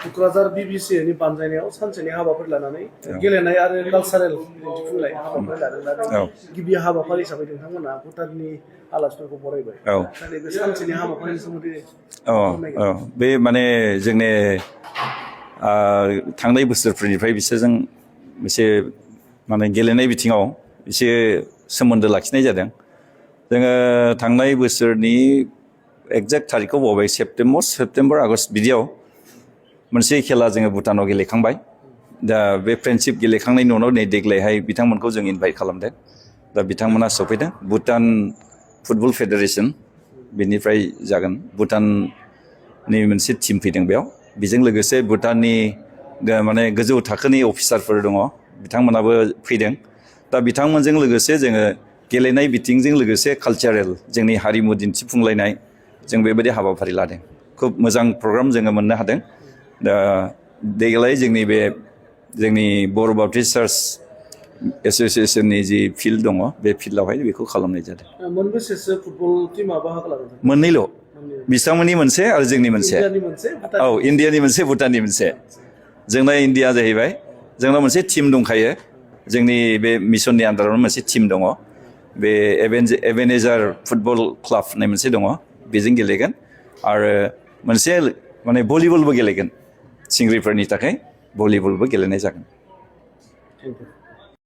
क'क्राझार BBCनि बानजायनायाव सानसेनि हाबाफारि लानानै गेलेनाय आरो कालसारेल दिन्थिफुंनाय हाबाफारि लादों गिबि हाबाफारि हिसाबै नोंथांमोना भुटाननि आलासिफोरखौ बरायबाय दा नैबे सानसेनि हाबाफारिनि सोमोन्दै बे माने जोंनि थांनाय बोसोरफोरनिफ्राय बिसोरजों एसे माने गेलेनाय बिथिङाव एसे सोमोन्दो लाखिनाय जादों जोङो थांनाय बोसोरनि एक्जेक्ट थारिखखौ बावबाय सेप्तेम्बर आगस्ट बिदियाव मोनसे खेला जोङो भुटानाव गेलेखांबाय दा बे फ्रेन्डशिप गेलेखांनायनि उनाव नै देग्लायहाय बिथांमोनखौ जों इनभाइट खालामदों दा बिथांमोना सफैदों भुटान फुटबल फेडारेसन बेनिफ्राय जागोन भुटाननि मोनसे टिम फैदों बेयाव बेजों लोगोसे भुटाननि माने गोजौ थाखोनि अफिसारफोर दङ बिथांमोनाबो फैदों दा बिथांमोनजों लोगोसे जोङो गेलेनाय बिथिंजों लोगोसे कालचारेल जोंनि हारिमु दिन्थिफुंलायनाय जों बेबायदि हाबाफारि लादों खुब मोजां प्रग्राम जोङो मोननो हादों दा देग्लाय जोंनि बर' बाप्टिस्ट चार्च एस'सियेसननि जि फिल्ड दङ बे फिल्डआवहाय बेखौ खालामनाय जादों मोनबेसेसो फुटबल टीमा बाहागो लादों मोननैल' बिथांमोननि मोनसे आरो जोंनि मोनसे औ इण्डियानि मोनसे भुटाननि मोनसे जोंना इण्डिया जाहैबाय जोंनाव मोनसे टीम दंखायो जोंनि बे मिसननि आन्दारावनो मोनसे टीम दङ बे एभेनेजार फुटबल क्लाब होननाय मोनसे दङ बेजों गेलेगोन आरो मोनसे माने भलिबलबो गेलेगोन सिंग्रिफोरनि थाखाय भलिबलबो गेलेनाय जागोन